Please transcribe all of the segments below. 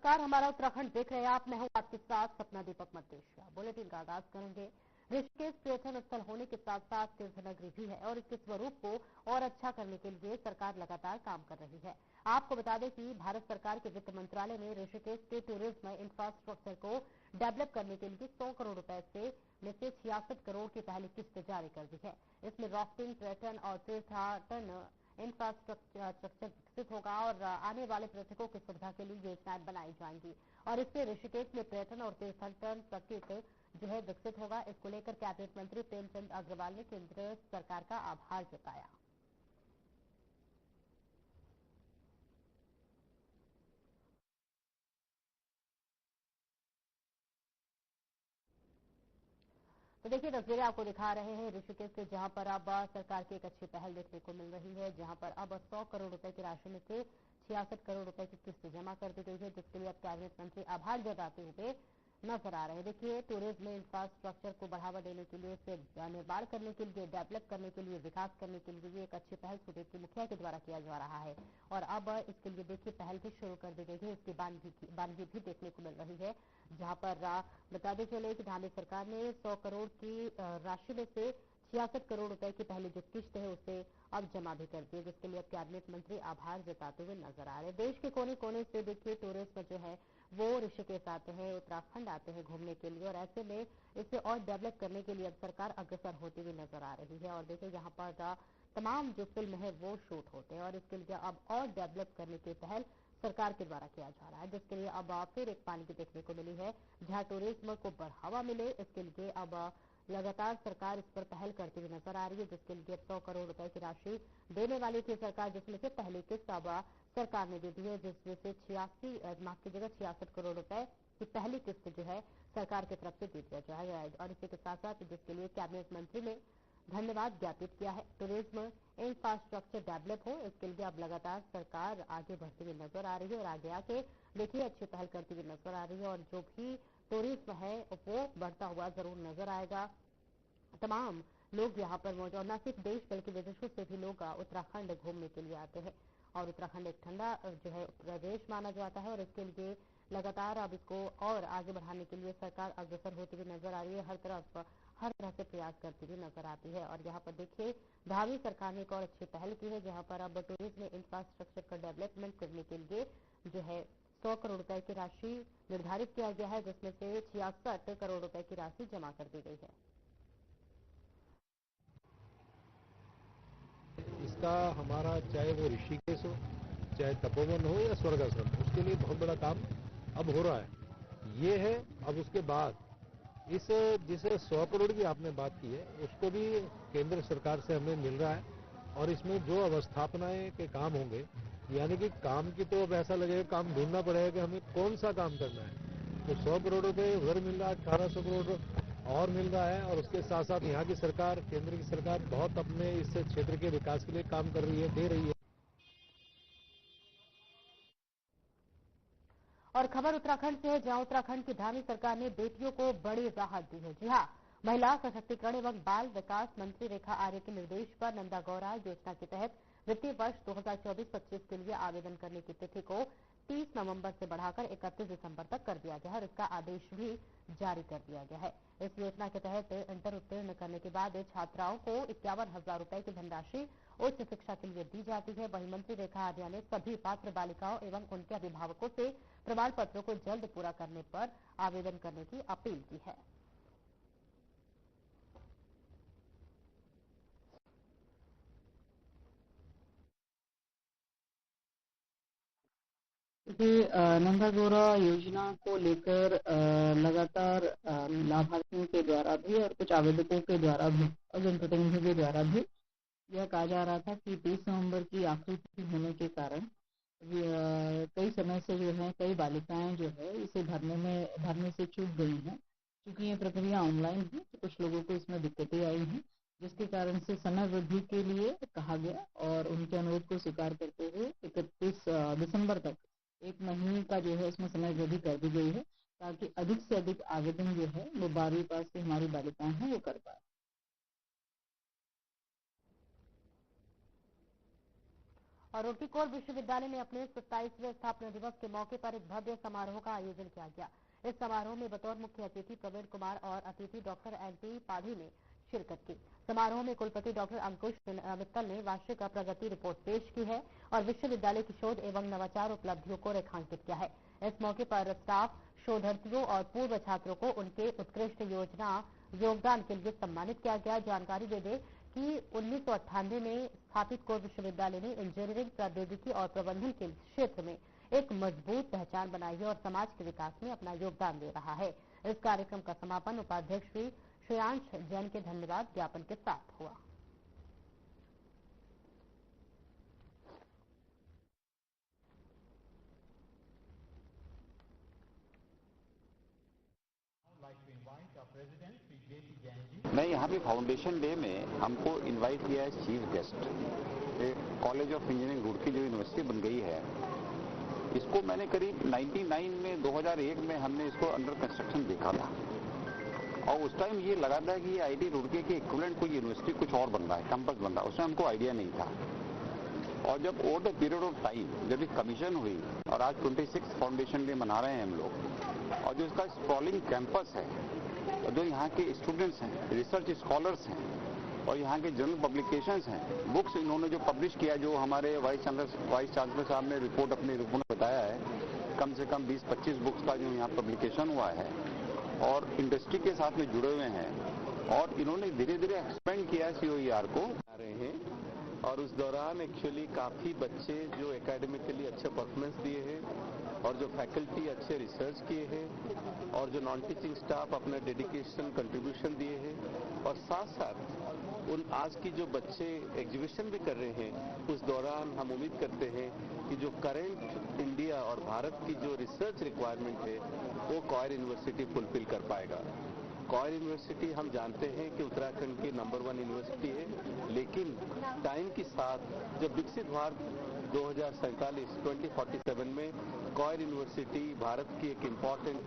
नमस्कार, हमारा उत्तराखंड देख रहे हैं आप। मैं हूं आपके साथ सपना दीपक मतेशिया। बुलेटिन का आगाज करेंगे। ऋषिकेश पर्यटन स्थल होने के साथ साथ तीर्थनगरी भी है और इसके स्वरूप को और अच्छा करने के लिए सरकार लगातार काम कर रही है। आपको बता दें कि भारत सरकार के वित्त मंत्रालय ने ऋषिकेश के टूरिज्म इंफ्रास्ट्रक्चर को डेवलप करने के लिए 100 करोड़ रुपए में से 66 करोड़ की पहली किस्त जारी कर दी है। इसमें राफ्टिंग, पर्यटन और तीर्थाटन इंफ्रास्ट्रक्चर विकसित होगा और आने वाले पर्यटकों की सुविधा के लिए योजनाएं बनाई जाएंगी और इससे ऋषिकेश में पर्यटन और तीर्थाटन सर्किट जो है विकसित होगा। इसको लेकर कैबिनेट मंत्री प्रेमचंद अग्रवाल ने केंद्र सरकार का आभार जताया। तो देखिए, तस्वीरें आपको दिखा रहे हैं ऋषिकेश से, जहां पर अब सरकार की एक अच्छी पहल देखने को मिल रही है, जहां पर अब 100 करोड़ रुपए की राशि में से 66 करोड़ रुपए की किस्त जमा कर दी गई है, जिसके लिए अब कैबिनेट मंत्री आभार जताते हुए नजर आ रहे हैं। देखिए, टूरिज्म में इंफ्रास्ट्रक्चर को बढ़ावा देने के लिए, इसे निर्माण करने के लिए, डेवलप करने के लिए, विकास करने के लिए ये एक अच्छी पहल सूबे के मुखिया के द्वारा किया जा रहा है और अब इसके लिए देखिए पहल भी शुरू कर दी गई है। इसकी बानगी भी देखने को मिल रही है, जहां पर बताते चले कि धामी सरकार ने 100 करोड़ की राशि में से 66 करोड़ रुपए की पहली जो किस्त है उसे अब जमा भी कर दी है, जिसके लिए अब कैबिनेट मंत्री आभार जताते हुए नजर आ रहे हैं। देश के कोने कोने से देखिए टूरिस्ट जो है वो ऋषिकेश आते हैं, उत्तराखंड आते हैं घूमने के लिए और ऐसे में इसे और डेवलप करने के लिए अब सरकार अग्रसर होती हुई नजर आ रही है। और देखिए, यहाँ पर तमाम जो फिल्म है वो शूट होते हैं और इसके लिए अब और डेवलप करने की पहल सरकार के द्वारा किया जा रहा है, जिसके लिए अब फिर एक पानी की देखने को मिली है। जहां टूरिज्म को बढ़ावा मिले, इसके लिए अब लगातार सरकार इस पर पहल करती हुई नजर आ रही है, जिसके लिए 100 करोड़ रुपए की राशि देने वाली थी सरकार, जिसमें से पहली किस्त अब सरकार ने दे दी है, जिसमें से 66 करोड़ रुपए की पहली किस्त जो है सरकार की तरफ से दे दिया जाएगा और इसी के साथ साथ जिसके लिए कैबिनेट मंत्री ने धन्यवाद ज्ञापित किया है। टूरिज्म इंफ्रास्ट्रक्चर डेवलप हो, इसके लिए अब लगातार सरकार आगे बढ़ती हुई नजर आ रही है और आगे आके देखिए अच्छी पहल करती हुई नजर आ रही है और जो भी टूरिज्म है वो बढ़ता हुआ जरूर नजर आएगा। तमाम लोग यहाँ पर मौजूद और न सिर्फ देश बल्कि विदेशों से भी लोग उत्तराखंड घूमने के लिए आते हैं और उत्तराखंड एक ठंडा जो है प्रदेश माना जाता है और इसके लिए लगातार अब इसको और आगे बढ़ाने के लिए सरकार अग्रसर होती हुई नजर आ रही है। हर तरह से प्रयास करती हुई नजर आती है और यहाँ पर देखिए भावी सरकार ने एक और अच्छी पहल की है, जहाँ पर अब टूरिज्म इंफ्रास्ट्रक्चर का डेवलपमेंट करने के लिए जो है 100 करोड़ रुपए की राशि निर्धारित किया गया है, जिसमें से 66 करोड़ रुपए की राशि जमा कर दी गई है। इसका हमारा चाहे वो ऋषिकेश हो, चाहे तपोवन हो या स्वर्ग आश्रम, उसके लिए बहुत बड़ा काम अब हो रहा है। ये है अब उसके बाद इस जिसे 100 करोड़ की आपने बात की है उसको भी केंद्र सरकार से हमें मिल रहा है और इसमें जो अवस्थापनाएं के काम होंगे, यानी कि काम की तो अब ऐसा लगेगा काम ढूंढना पड़ेगा कि हमें कौन सा काम करना है। तो 100 करोड़ रुपए उधर मिल रहा है, 1800 करोड़ और मिल रहा है और उसके साथ साथ यहाँ की सरकार, केंद्र की सरकार बहुत अपने इस क्षेत्र के विकास के लिए काम कर रही है, दे रही है। और खबर उत्तराखंड से है, जहां उत्तराखंड की धामी सरकार ने बेटियों को बड़ी राहत दी है। जी हां, महिला सशक्तिकरण एवं बाल विकास मंत्री रेखा आर्य के निर्देश पर नंदा गौरा योजना के तहत वित्तीय वर्ष 2024-25 के लिए आवेदन करने की तिथि को 30 नवंबर से बढ़ाकर 31 दिसंबर तक कर दिया गया है और इसका आदेश भी जारी कर दिया गया है। इस योजना के तहत इंटर उत्तीर्ण करने के बाद छात्राओं को 51,000 रुपए की धनराशि उच्च शिक्षा के लिए दी जाती है। वहीं मंत्री रेखा आर्या ने सभी पात्र बालिकाओं एवं उनके अभिभावकों से प्रमाण पत्रों को जल्द पूरा करने पर आवेदन करने की अपील की है। देखिए, नंदा गौरा योजना को लेकर लगातार लाभार्थियों के द्वारा भी और कुछ आवेदकों के द्वारा भी और जनप्रतिनिधियों के द्वारा भी यह कहा जा रहा था कि 30 नवंबर की आखिरी तिथि होने के कारण कई समय से जो है कई बालिकाएं जो है इसे भरने से चूक गई हैं। क्योंकि ये प्रक्रिया ऑनलाइन है तो कुछ लोगों को इसमें दिक्कतें आई हैं, जिसके कारण से समय वृद्धि के लिए कहा गया और उनके अनुरोध को स्वीकार करते हुए 31 दिसंबर तक एक महीने का जो है इसमें समय वृद्धि कर दी गई है, ताकि अधिक से अधिक आवेदन जो है वो 12वीं पास की हमारी बालिकाएं हैं वो कर पाए। और रुड़की कोर विश्वविद्यालय में अपने 27वें स्थापना दिवस के मौके पर एक भव्य समारोह का आयोजन किया गया। इस समारोह में बतौर मुख्य अतिथि प्रवीण कुमार और अतिथि डॉक्टर एनपी पाढ़ी ने शिरकत की। समारोह में कुलपति डॉक्टर अंकुश मित्तल ने वार्षिक प्रगति रिपोर्ट पेश की है और विश्वविद्यालय की शोध एवं नवाचार उपलब्धियों को रेखांकित किया है। इस मौके पर स्टाफ, शोधार्थियों और पूर्व छात्रों को उनके उत्कृष्ट योगदान के लिए सम्मानित किया गया। जानकारी दे दें कि 1998 में स्थापित कोर विश्वविद्यालय ने इंजीनियरिंग, प्रौद्योगिकी और प्रबंधन के क्षेत्र में एक मजबूत पहचान बनाई है और समाज के विकास में अपना योगदान दे रहा है। इस कार्यक्रम का समापन उपाध्यक्ष श्री श्रेयांश जैन के धन्यवाद ज्ञापन के साथ हुआ। मैं यहाँ पे फाउंडेशन डे में हमको इनवाइट किया है chief guest. College of engineering Roorkee जो यूनिवर्सिटी बन गई है, इसको मैंने करीब 99 में 2001 में हमने इसको अंडर कंस्ट्रक्शन देखा था और उस टाइम ये लगा था कि ये आईटी रुड़की के इक्विवेलेंट कोई यूनिवर्सिटी कुछ और बन रहा है, कैंपस बन रहा है। उसमें हमको आइडिया नहीं था। और जब over the period of time जब ये कमीशन हुई और आज 26 फाउंडेशन डे मना रहे हैं हम लोग, और जो इसका स्प्रॉलिंग कैंपस है, जो यहाँ के स्टूडेंट्स हैं, रिसर्च स्कॉलर्स हैं और यहाँ के जर्नल पब्लिकेशंस हैं, बुक्स इन्होंने जो पब्लिश किया, जो हमारे वाइस चांसलर साहब ने रिपोर्ट अपनी रिपोर्ट में बताया है, कम से कम 20-25 बुक्स का जो यहाँ पब्लिकेशन हुआ है और इंडस्ट्री के साथ में जुड़े हुए हैं और इन्होंने धीरे धीरे एक्सपेंड किया COER को आ रहे हैं। और उस दौरान एक्चुअली काफ़ी बच्चे जो एकेडमिकली अच्छे परफॉर्मेंस दिए हैं और जो फैकल्टी अच्छे रिसर्च किए हैं और जो नॉन टीचिंग स्टाफ अपना डेडिकेशन कंट्रीब्यूशन दिए हैं और साथ साथ उन आज की जो बच्चे एग्जीबिशन भी कर रहे हैं, उस दौरान हम उम्मीद करते हैं कि जो करेंट इंडिया और भारत की जो रिसर्च रिक्वायरमेंट है वो कॉयर यूनिवर्सिटी फुलफिल कर पाएगा। कॉयर यूनिवर्सिटी हम जानते हैं कि उत्तराखंड की नंबर 1 यूनिवर्सिटी है, लेकिन टाइम के साथ जब विकसित भारत 2047 में कॉयर यूनिवर्सिटी भारत की एक इम्पॉर्टेंट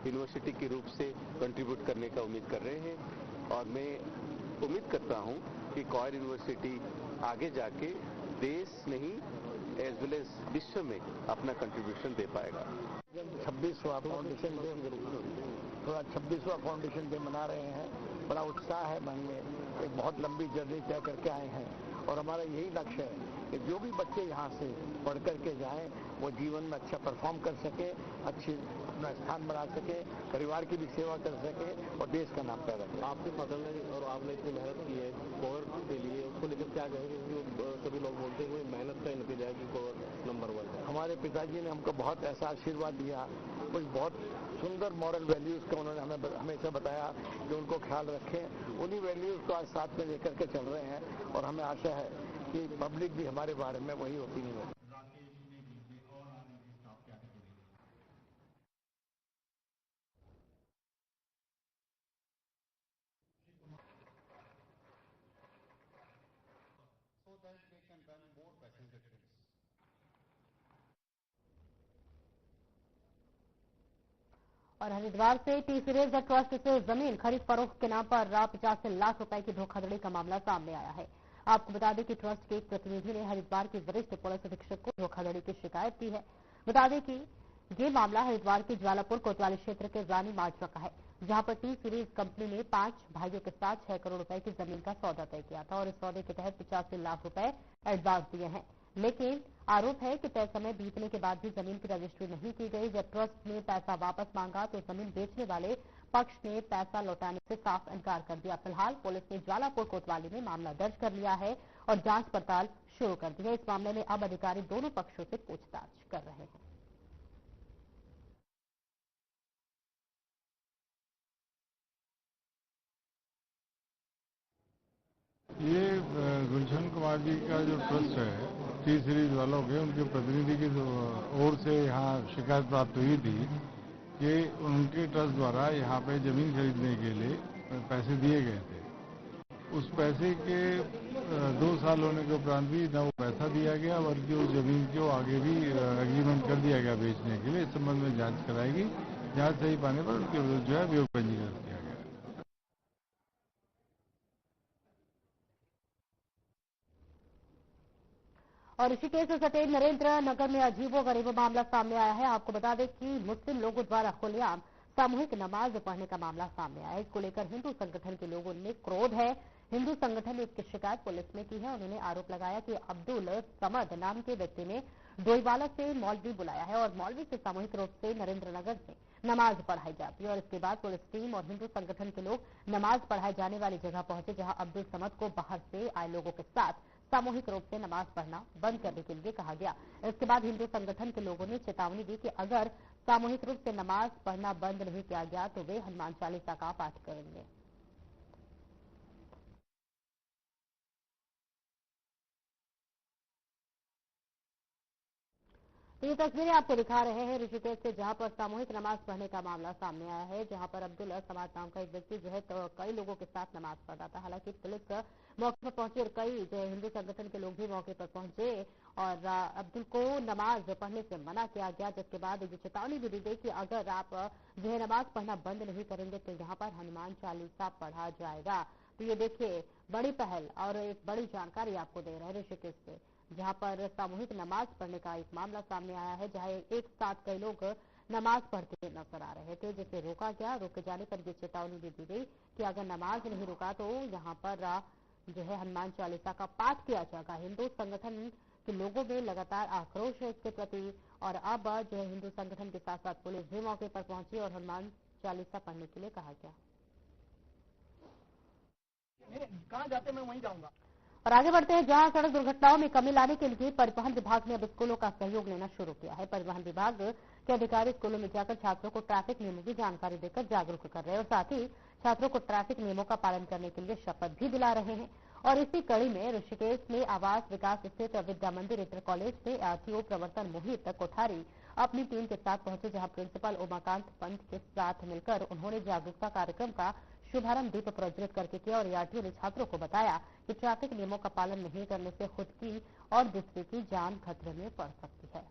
यूनिवर्सिटी के रूप से कंट्रीब्यूट करने का उम्मीद कर रहे हैं और मैं उम्मीद करता हूं कि कॉयर यूनिवर्सिटी आगे जाके देश नहीं एज वेल एज विश्व में अपना कंट्रीब्यूशन दे पाएगा। 26वां फाउंडेशन डे, थोड़ा 26वां फाउंडेशन डे मना रहे हैं। बड़ा उत्साह है मन में, एक बहुत लंबी जर्नी तय करके आए हैं और हमारा यही लक्ष्य है कि जो भी बच्चे यहाँ से पढ़ करके जाएं वो जीवन में अच्छा परफॉर्म कर सके, अच्छी अपना स्थान बना सके, परिवार की भी सेवा कर सके और देश का नाम पैदा करे। आपके फसल ने और आपने इतनी मेहनत की है कोर के लिए, उसको लेकर क्या कहेंगे? सभी लोग बोलते हैं मेहनत का नतीजा है कि कोर नंबर 1 है। हमारे पिताजी ने हमको बहुत ऐसा आशीर्वाद दिया, कुछ बहुत सुंदर मॉरल वैल्यूज का उन्होंने हमें हमेशा बताया कि उनको ख्याल रखें। उन्हीं वैल्यूज को आज साथ में लेकर के चल रहे हैं और हमें आशा है कि पब्लिक भी हमारे बारे में वही ओपिनियन है। और हरिद्वार से टी सीरीज ट्रस्ट से जमीन खरीद फरोख्त के नाम पर 85 लाख रुपए की धोखाधड़ी का मामला सामने आया है। आपको बता दें कि ट्रस्ट के एक प्रतिनिधि ने हरिद्वार के वरिष्ठ पुलिस अधीक्षक को धोखाधड़ी की शिकायत की है। बता दें कि ये मामला हरिद्वार के ज्वालापुर कोतवाली क्षेत्र के रानी माजरा का है, जहां पर टी सीरीज कंपनी ने 5 भाइयों के साथ 6 करोड़ रुपए की जमीन का सौदा तय किया था और इस सौदे के तहत 85 लाख रुपए एडवांस दिए हैं। लेकिन आरोप है कि तय समय बीतने के बाद भी जमीन की रजिस्ट्री नहीं की गई। जब ट्रस्ट ने पैसा वापस मांगा तो जमीन बेचने वाले पक्ष ने पैसा लौटाने से साफ इनकार कर दिया। फिलहाल पुलिस ने ज्वालापुर कोतवाली में मामला दर्ज कर लिया है और जांच पड़ताल शुरू कर दी है। इस मामले में अब अधिकारी दोनों पक्षों से पूछताछ कर रहे हैं। ये गुलशन कुमार जी का जो ट्रस्ट है टी सीरीज वालों के, उनके प्रतिनिधि की ओर से यहाँ शिकायत प्राप्त हुई थी कि उनके ट्रस्ट द्वारा यहाँ पे जमीन खरीदने के लिए पैसे दिए गए थे। उस पैसे के 2 साल होने के उपरांत भी न वो पैसा दिया गया बल्कि उस जमीन को आगे भी एग्रीमेंट कर दिया गया बेचने के लिए। इस संबंध में जांच कराएगी। जांच सही पाने पर उनके विरुद्ध जो है अभियोग पंजीकृत किया गया। और ऋषिकेश से सटे नरेंद्र नगर में अजीबोगरीब मामला सामने आया है। आपको बता दें कि मुस्लिम लोगों द्वारा खुलेआम सामूहिक नमाज पढ़ने का मामला सामने आया है। इसको लेकर हिंदू संगठन के लोगों ने क्रोध है। हिंदू संगठन ने इसकी शिकायत पुलिस में की है। उन्होंने आरोप लगाया कि अब्दुल समद नाम के व्यक्ति ने डोईवाला से मौलवी बुलाया है और मौलवी से सामूहिक रूप से नरेंद्र नगर में नमाज पढ़ाई जाती है और इसके बाद पुलिस टीम और हिंदू संगठन के लोग नमाज पढ़ाई जाने वाली जगह पहुंचे, जहां अब्दुल समद को बाहर से आए लोगों के साथ सामूहिक रूप से नमाज पढ़ना बंद करने के लिए कहा गया। इसके बाद हिंदू संगठन के लोगों ने चेतावनी दी कि अगर सामूहिक रूप से नमाज पढ़ना बंद नहीं किया गया तो वे हनुमान चालीसा का पाठ करेंगे। तो ये तस्वीरें आपको दिखा रहे हैं ऋषिकेश से, जहां पर सामूहिक नमाज पढ़ने का मामला सामने आया है, जहां पर अब्दुल समाद नाम का एक व्यक्ति जो है तो कई लोगों के साथ नमाज पढ़ रहा था। हालांकि पुलिस मौके पर पहुंची और कई जो हिंदू संगठन के लोग भी मौके पर पहुंचे और अब्दुल को नमाज पढ़ने से मना किया गया, जिसके बाद ये चेतावनी भी दी गई कि अगर आप जो है नमाज पढ़ना बंद नहीं करेंगे तो यहाँ पर हनुमान चालीसा पढ़ा जाएगा। तो ये देखिए बड़ी पहल और एक बड़ी जानकारी आपको दे रहे हैं ऋषिकेश से, जहां पर सामूहिक नमाज पढ़ने का एक मामला सामने आया है, जहां एक साथ कई लोग नमाज पढ़ते हुए नजर आ रहे थे, जिसे रोका गया। रोके जाने पर यह चेतावनी भी दी गई कि अगर नमाज नहीं रुका तो यहाँ पर जो है हनुमान चालीसा का पाठ किया जाएगा। हिंदू संगठन के लोगों में लगातार आक्रोश है इसके प्रति और अब जो है हिंदू संगठन के साथ साथ पुलिस भी मौके पर पहुंची और हनुमान चालीसा पढ़ने के लिए कहा गया। कहाँ जाते मैं वहीं जाऊंगा। और आगे बढ़ते हैं, जहां सड़क दुर्घटनाओं में कमी लाने के लिए परिवहन विभाग ने अब स्कूलों का सहयोग लेना शुरू किया है। परिवहन विभाग के अधिकारी स्कूलों में जाकर छात्रों को ट्रैफिक नियमों की जानकारी देकर जागरूक कर रहे हैं और साथ ही छात्रों को ट्रैफिक नियमों का पालन करने के लिए शपथ भी दिला रहे हैं। और इसी कड़ी में ऋषिकेश में आवास विकास स्थित विद्या मंदिर इंटर कॉलेज में आरटीओ प्रवर्तन मोहित कोठारी अपनी टीम के साथ पहुंचे, जहां प्रिंसिपल उमाकांत पंत के साथ मिलकर उन्होंने जागरूकता कार्यक्रम का शुभारंभ दीप प्रज्वलित करके किया और आरटीओ ने छात्रों को बताया कि ट्रैफिक नियमों का पालन नहीं करने से खुद की और दूसरे की जान खतरे में पड़ सकती है।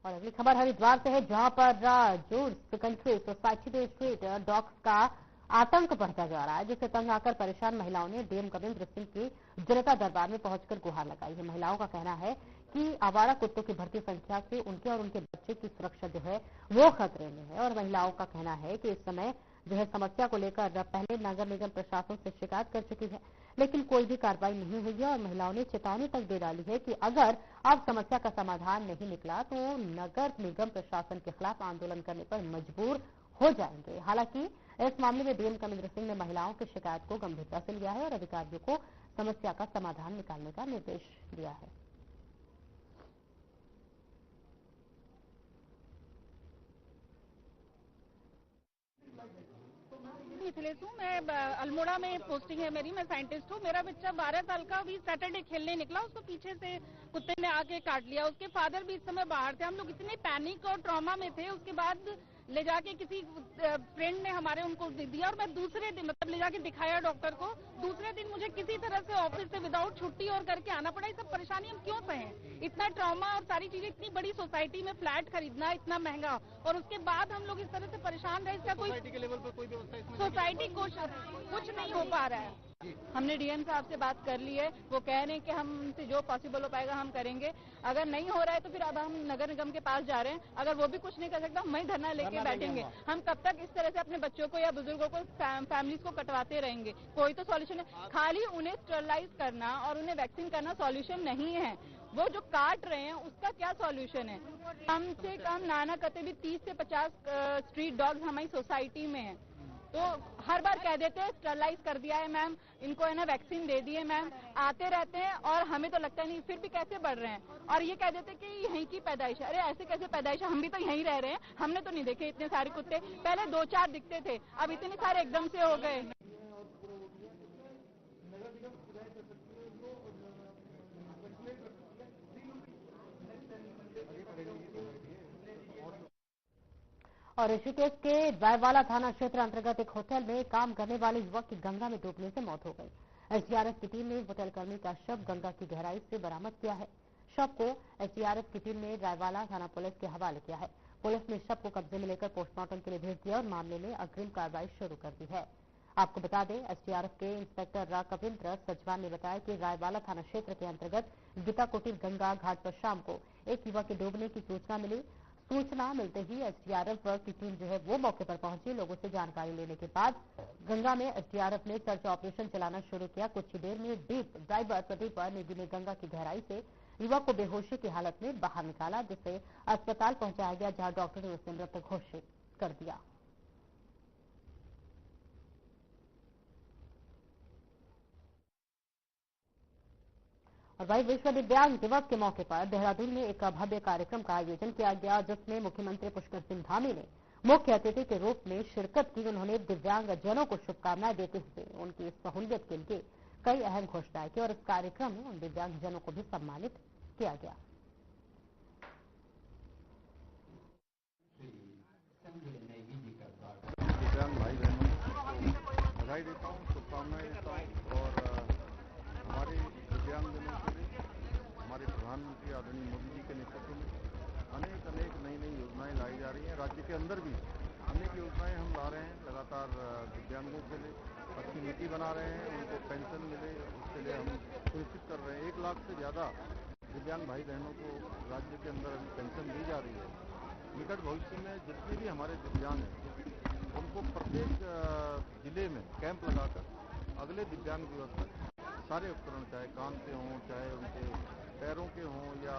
और अगली खबर हरिद्वार से है, जहां पर जूर्स कंट्री सोसाइटी में स्ट्रीट डॉग्स का आतंक बढ़ता जा रहा है, जिससे तंग आकर परेशान महिलाओं ने डीएम कविंद्र सिंह की जनता दरबार में पहुंचकर गुहार लगाई है। महिलाओं का कहना है कि आवारा कुत्तों की बढ़ती संख्या से उनके और उनके बच्चे की सुरक्षा जो है वो खतरे में है। और महिलाओं का कहना है कि इस समय जो है समस्या को लेकर पहले नगर निगम प्रशासन से शिकायत कर चुकी है, लेकिन कोई भी कार्रवाई नहीं हुई है और महिलाओं ने चेतावनी तक दे डाली है कि अगर अब समस्या का समाधान नहीं निकला तो नगर निगम प्रशासन के खिलाफ आंदोलन करने पर मजबूर हो जाएंगे। हालांकि इस मामले में डीएम कविंद्र सिंह ने महिलाओं की शिकायत को गंभीरता से लिया है और अधिकारियों को समस्या का समाधान निकालने का निर्देश दिया है। मिथिलेश हूँ, मैं अल्मोड़ा में पोस्टिंग है मेरी, मैं साइंटिस्ट हूँ। मेरा बच्चा 12 साल का अभी सैटरडे खेलने निकला, उसको पीछे से कुत्ते ने आके काट लिया। उसके फादर भी इस समय बाहर थे। हम लोग इतने पैनिक और ट्रॉमा में थे। उसके बाद ले जाके किसी फ्रेंड ने हमारे उनको दिया और मैं दूसरे दिन मतलब ले जाके दिखाया डॉक्टर को। दूसरे दिन मुझे किसी तरह से ऑफिस से विदाउट छुट्टी और करके आना पड़ा। ये सब परेशानी हम क्यों सहें? इतना ट्रॉमा और सारी चीजें, इतनी बड़ी सोसाइटी में फ्लैट खरीदना इतना महंगा और उसके बाद हम लोग इस तरह से परेशान रहे। इसका कोई सोसाइटी के लेवल पर कोई व्यवस्था, सोसाइटी कुछ नहीं हो पा रहा है। हमने डीएम साहब से बात कर ली है, वो कह रहे हैं कि हमसे जो पॉसिबल हो पाएगा हम करेंगे। अगर नहीं हो रहा है तो फिर अब हम नगर निगम के पास जा रहे हैं। अगर वो भी कुछ नहीं कर सकता, हम वहीं धरना लेके बैठेंगे। हम कब तक इस तरह से अपने बच्चों को या बुजुर्गों को फैमिलीज को कटवाते रहेंगे? कोई तो सॉल्यूशन है। खाली उन्हें स्टरलाइज करना और उन्हें वैक्सीन करना सॉल्यूशन नहीं है। वो जो काट रहे हैं उसका क्या सॉल्यूशन है? कम से कम नाना कहते भी 30 से 50 स्ट्रीट डॉग्स हमारी सोसाइटी में है। तो हर बार कह देते हैं स्टरलाइज कर दिया है मैम, इनको है ना वैक्सीन दे दी है मैम, आते रहते हैं और हमें तो लगता नहीं, फिर भी कैसे बढ़ रहे हैं। और ये कह देते कि यहीं की पैदाइश है। अरे ऐसे कैसे पैदाइश है? हम भी तो यहीं रह रहे हैं, हमने तो नहीं देखे इतने सारे कुत्ते। पहले 2-4 दिखते थे, अब इतने सारे एकदम से हो गए। और ऋषिकेश के रायवाला थाना क्षेत्र अंतर्गत एक होटल में काम करने वाले युवक की गंगा में डूबने से मौत हो गई। एसडीआरएफ की टीम ने होटल कर्मी का शव गंगा की गहराई से बरामद किया है। शव को एसडीआरएफ की टीम ने रायवाला थाना पुलिस के हवाले किया है। पुलिस ने शव को कब्जे में लेकर पोस्टमार्टम के लिए भेज दिया और मामले में अग्रिम कार्रवाई शुरू कर दी है। आपको बता दें, एसडीआरएफ के इंस्पेक्टर राघवेंद्र सजवान ने बताया कि रायवाला थाना क्षेत्र के अंतर्गत गीता कुटीर गंगा घाट पर शाम को एक युवक के डूबने की सूचना मिलते ही एसडीआरएफ की टीम जो है वो मौके पर पहुंची। लोगों से जानकारी लेने के बाद गंगा में एसडीआरएफ ने सर्च ऑपरेशन चलाना शुरू किया। कुछ ही देर में डीप ड्राइवर प्रदीप नेगी ने गंगा की गहराई से युवक को बेहोशी की हालत में बाहर निकाला, जिसे अस्पताल पहुंचाया गया, जहां डॉक्टर ने उसे मृत घोषित कर दिया। और वही विश्व दिव्यांग दिवस के मौके पर देहरादून में एक भव्य कार्यक्रम का आयोजन किया गया, जिसमें मुख्यमंत्री पुष्कर सिंह धामी ने मुख्य अतिथि के रूप में शिरकत की। उन्होंने दिव्यांगजनों को शुभकामनाएं देते हुए उनकी सहूलियत के लिए कई अहम घोषणाएं की और इस कार्यक्रम में उन दिव्यांगजनों को भी सम्मानित किया गया। दिव्यांग भाई बहनों को बधाई देता हूँ, शुभकामनाएं देता हूँ और हमारे दिव्यांगजनों के लिए हमारे प्रधानमंत्री आदरणीय मोदी जी के नेतृत्व में अनेक नई योजनाएं लाई जा रही हैं। राज्य के अंदर भी अनेक योजनाएं हम ला रहे हैं, लगातार दिव्यांगों के लिए अच्छी नीति बना रहे हैं, उनको पेंशन मिले उसके लिए हम सुनिश्चित कर रहे हैं। 1 लाख से ज़्यादा दिव्यांग भाई बहनों को राज्य के अंदर अभी पेंशन दी जा रही है। निकट भविष्य में जितने भी हमारे दिव्यांग हैं उनको प्रत्येक जिले में कैंप लगाकर अगले दिव्यांग दिवस तक सारे उपकरण, चाहे कान के हों, चाहे उनके पैरों के हों या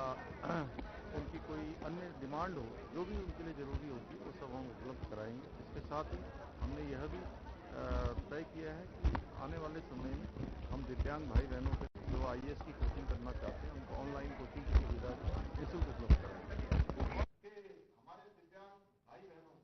उनकी कोई अन्य डिमांड हो, जो भी उनके लिए जरूरी होगी वो सब हम उपलब्ध कराएंगे। इसके साथ ही हमने यह भी तय किया है कि आने वाले समय में हम दिव्यांग भाई बहनों के जो IAS की कोचिंग करना चाहते हैं उनको ऑनलाइन कोचिंग की सुविधा निःशुल्क उपलब्ध कराएंगे। हमारे दिव्यांग भाई बहनों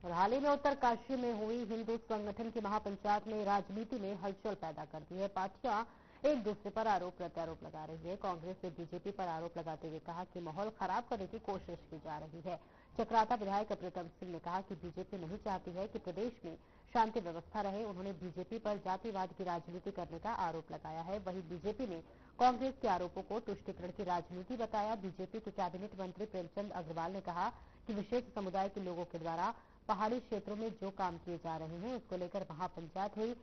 और हाल ही में उत्तरकाशी में हुई हिंदू संगठन की महापंचायत ने राजनीति में हलचल पैदा कर दी है। पार्टियां एक दूसरे पर आरोप प्रत्यारोप लगा रही है। कांग्रेस ने बीजेपी पर आरोप लगाते हुए कहा कि माहौल खराब करने की कोशिश की जा रही है। चक्राता विधायक प्रीतम सिंह ने कहा कि बीजेपी नहीं चाहती है कि प्रदेश में शांति व्यवस्था रहे। उन्होंने बीजेपी पर जातिवाद की राजनीति करने का आरोप लगाया है। वहीं बीजेपी ने कांग्रेस के आरोपों को तुष्टीकरण की राजनीति बताया। बीजेपी के कैबिनेट मंत्री प्रेमचंद अग्रवाल ने कहा कि विशेष समुदाय के लोगों के द्वारा पहाड़ी क्षेत्रों में जो काम किए जा रहे हैं उसको लेकर महापंचायत हुई।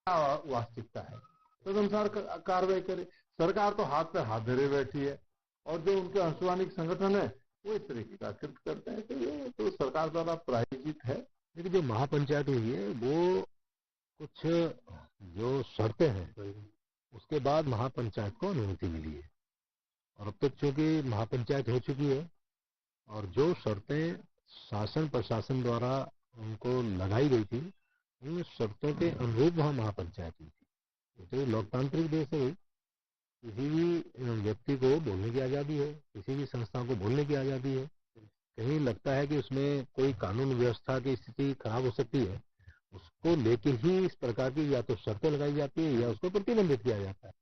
वास्तविकता है तो अनुसार कार्रवाई करे। सरकार तो हाथ पे हाथ धरे बैठी है और जो उनके अंशुमानिक संगठन है वो इस तरीके का कृत करते हैं। तो ये तो सरकार द्वारा प्रायोजित है। लेकिन जो महापंचायत हुई है वो कुछ जो शर्तें हैं उसके बाद महापंचायत को अनुमति मिली है और अब तक चूंकि महापंचायत हो चुकी है और जो शर्तें शासन प्रशासन द्वारा उनको लगाई गई थी उन शर्तों के अनुरूप वहां महापंचायत हुई थी। तो लोकतांत्रिक देश है, किसी भी व्यक्ति को बोलने की आजादी है, किसी भी संस्था को बोलने की आजादी है। कहीं लगता है कि उसमें कोई कानून व्यवस्था की स्थिति खराब हो सकती है, उसको लेकर ही इस प्रकार की या तो शर्तें लगाई जाती है या उसको प्रतिबंधित किया जाता है।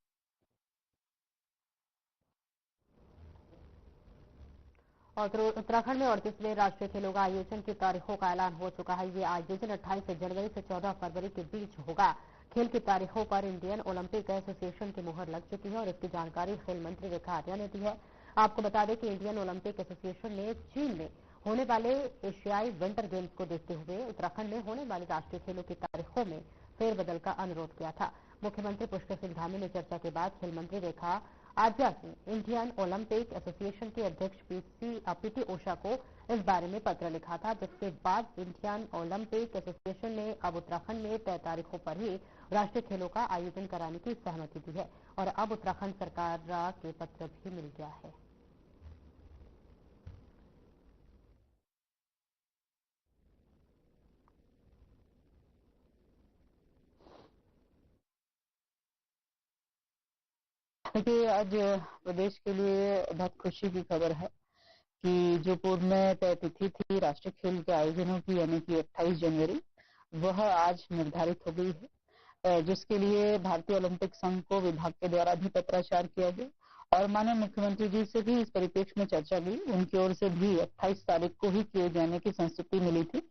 और उत्तराखंड में 38वें राष्ट्रीय खेलों का आयोजन की तारीखों का ऐलान हो चुका है। ये आयोजन 28 जनवरी से 14 फरवरी के बीच होगा। खेल की तारीखों पर इंडियन ओलंपिक एसोसिएशन की मुहर लग चुकी है और इसकी जानकारी खेल मंत्री रेखा आर्या ने दी है। आपको बता दें कि इंडियन ओलंपिक एसोसिएशन ने चीन में होने वाले एशियाई विंटर गेम्स को देखते हुए उत्तराखंड में होने वाले राष्ट्रीय खेलों की तारीखों में फेरबदल का अनुरोध किया था। मुख्यमंत्री पुष्कर सिंह धामी ने चर्चा के बाद खेल मंत्री रेखा आर्या ने इंडियन ओलंपिक एसोसिएशन के अध्यक्ष पीटी ओशा को इस बारे में पत्र लिखा था, जिसके बाद इंडियन ओलंपिक एसोसिएशन ने अब उत्तराखंड में तय तारीखों पर ही राष्ट्रीय खेलों का आयोजन कराने की सहमति दी है और अब उत्तराखंड सरकार के पत्र भी मिल गया है। देखिए, आज प्रदेश के लिए बहुत खुशी की खबर है कि जो पूर्व में तय तिथि थी राष्ट्रीय खेल के आयोजनों की, यानी कि 28 जनवरी, वह आज निर्धारित हो गई है, जिसके लिए भारतीय ओलंपिक संघ को विभाग के द्वारा भी पत्राचार किया गया और माननीय मुख्यमंत्री जी से भी इस परिप्रेक्ष्य में चर्चा हुई। उनकी ओर से भी 28 तारीख को ही किए जाने की संस्तुति मिली थी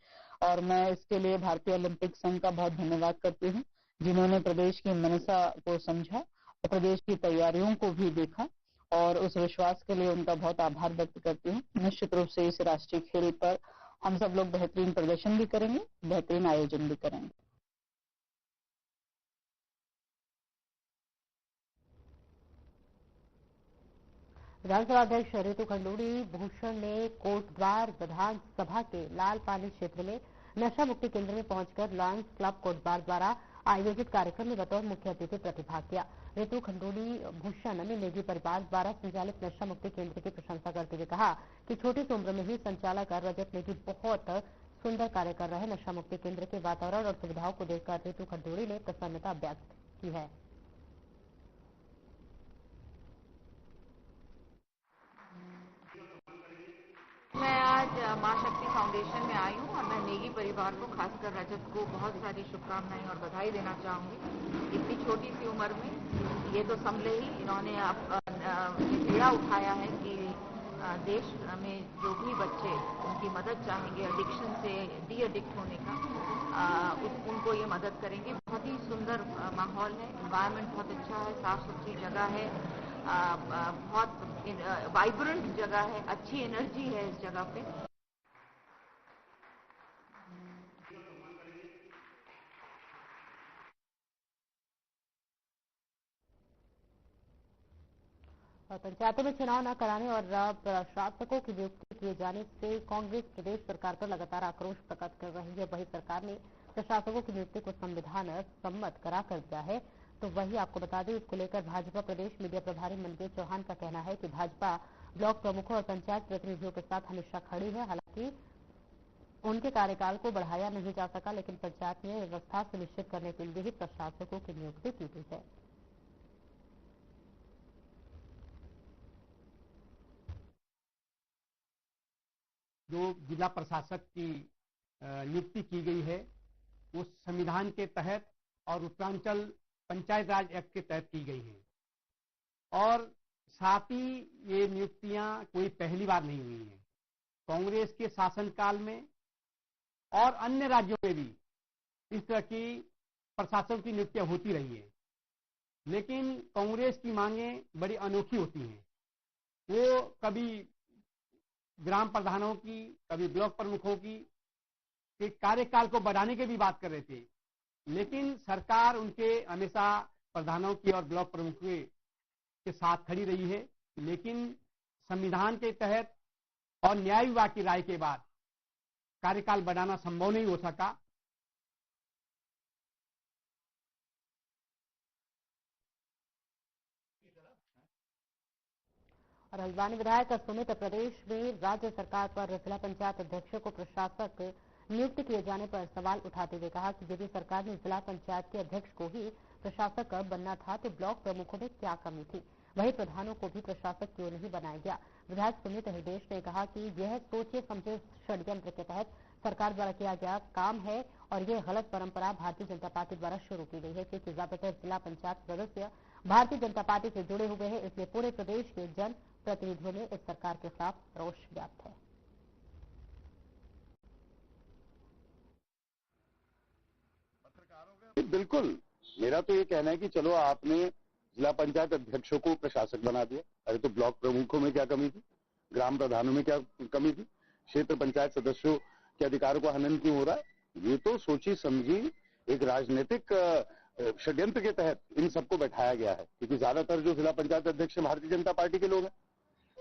और मैं इसके लिए भारतीय ओलंपिक संघ का बहुत धन्यवाद करती हूँ, जिन्होंने प्रदेश की मनसा को समझा और प्रदेश की तैयारियों को भी देखा और उस विश्वास के लिए उनका बहुत आभार व्यक्त करती हूँ। निश्चित रूप से इस राष्ट्रीय खेल पर हम सब लोग बेहतरीन प्रदर्शन भी करेंगे, बेहतरीन आयोजन भी करेंगे। विधानसभा अध्यक्ष रितु खंडूड़ी भूषण ने कोटद्वार विधानसभा के लाल पानी क्षेत्र में नशा मुक्ति केंद्र में पहुंचकर लॉयंस क्लब कोटद्वार द्वारा आयोजित कार्यक्रम में बतौर मुख्य अतिथि प्रतिभाग किया। रितु खंडूड़ी भूषण ने निजी परिवार द्वारा संचालित नशा मुक्ति केंद्र की प्रशंसा करते हुए कहा कि छोटी सी उम्र में ही संचालक रजत नेगी बहुत सुंदर कार्य कर रहे नशा मुक्ति केंद्र के वातावरण और सुविधाओं को देखकर रितु खंडूड़ी ने प्रसन्नता व्यक्त की है। मैं आज मां शक्ति फाउंडेशन में आई हूँ और मैं नेगी परिवार को, खासकर रजत को बहुत सारी शुभकामनाएं और बधाई देना चाहूंगी। इतनी छोटी सी उम्र में ये तो संभले ही इन्होंने बीड़ा उठाया है कि देश में जो भी बच्चे उनकी मदद चाहेंगे एडिक्शन से डी एडिक्ट होने का, उनको ये मदद करेंगे। बहुत ही सुंदर माहौल है, एनवायरनमेंट बहुत अच्छा है, साफ सुथरी जगह है, बहुत वाइब्रेंट जगह है, अच्छी एनर्जी है इस जगह पे। और पंचायतों में चुनाव न कराने और प्रशासकों की नियुक्ति किए जाने से कांग्रेस प्रदेश सरकार पर लगातार आक्रोश प्रकट कर रही है। वही सरकार ने प्रशासकों की नियुक्ति को संविधान सम्मत करा कर दिया है। तो वही आपको बता दें, इसको लेकर भाजपा प्रदेश मीडिया प्रभारी मनदेव चौहान का कहना है कि भाजपा ब्लॉक प्रमुखों और पंचायत प्रतिनिधियों के साथ हमेशा खड़ी है। हालांकि उनके कार्यकाल को बढ़ाया नहीं जा सका, लेकिन पंचायत में व्यवस्था सुनिश्चित करने के लिए ही प्रशासकों की नियुक्ति की गई है। जो जिला प्रशासक की नियुक्ति की गई है वो संविधान के तहत और उत्तरांचल पंचायत राज एक्ट के तहत की गई है और साथ ही ये नियुक्तियां कोई पहली बार नहीं हुई हैं। कांग्रेस के शासनकाल में और अन्य राज्यों में भी इस तरह की प्रशासकों की नियुक्तियां होती रही है, लेकिन कांग्रेस की मांगें बड़ी अनोखी होती हैं। वो कभी ग्राम प्रधानों की, कभी ब्लॉक प्रमुखों की के कार्यकाल को बढ़ाने की भी बात कर रहे थे, लेकिन सरकार उनके हमेशा प्रधानों की और ब्लॉक प्रमुखों के साथ खड़ी रही है। लेकिन संविधान के तहत और न्याय विभाग की राय के बाद कार्यकाल बढ़ाना संभव नहीं हो सका। और हल्द्वानी विधायक सुमित प्रदेश में राज्य सरकार पर जिला पंचायत अध्यक्षों को प्रशासक नियुक्त किए जाने पर सवाल उठाते हुए कहा कि यदि सरकार ने जिला पंचायत के अध्यक्ष को ही प्रशासक बनना था तो ब्लॉक प्रमुखों में क्या कमी थी, वही प्रधानों को भी प्रशासक क्यों नहीं बनाया गया। विधायक सुमित हृदय ने कहा कि यह सोचे समझे षड्यंत्र के तहत सरकार द्वारा किया गया काम है और यह गलत परंपरा भारतीय जनता पार्टी द्वारा शुरू की गई है, क्योंकि ज्यादातर जिला पंचायत सदस्य भारतीय जनता पार्टी से जुड़े हुए हैं। इसलिए पूरे प्रदेश के जन प्रतिनिधियों में इस सरकार के खिलाफ रोष व्याप्त है। बिल्कुल, मेरा तो ये कहना है कि चलो आपने जिला पंचायत अध्यक्षों को प्रशासक बना दिया, अरे तो ब्लॉक प्रमुखों में क्या कमी थी, ग्राम प्रधानों में क्या कमी थी, क्षेत्र पंचायत सदस्यों के अधिकारों का हनन क्यों हो रहा है। ये तो सोची समझी एक राजनीतिक षड्यंत्र के तहत इन सबको बैठाया गया है, क्योंकि ज्यादातर जो जिला पंचायत अध्यक्ष भारतीय जनता पार्टी के लोग हैं।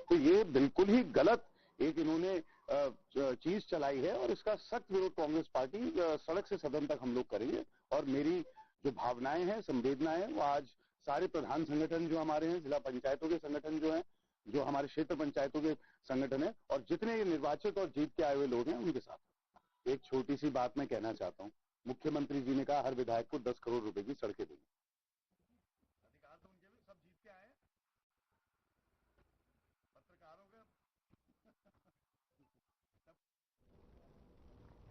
तो ये बिल्कुल ही गलत एक इन्होंने चीज चलाई है और इसका सख्त विरोध कांग्रेस पार्टी सड़क से सदन तक हम लोग करेंगे। और मेरी जो भावनाएं हैं, संवेदनाएं हैं, वो आज सारे प्रधान संगठन जो हमारे हैं, जिला पंचायतों के संगठन जो हैं, जो हमारे क्षेत्र पंचायतों के संगठन है और जितने निर्वाचित और जीत के आए हुए लोग हैं उनके साथ एक छोटी सी बात मैं कहना चाहता हूँ। मुख्यमंत्री जी ने कहा हर विधायक को 10 करोड़ रुपए की सड़कें देंगे। अधिकार तो उनके भी सब जीत के आए, पत्रकारों के।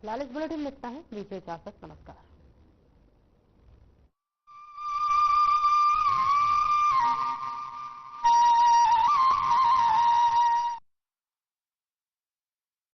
फिलहाल इस बुलेटिन में इतना है। लीजिए इजाजत, नमस्कार।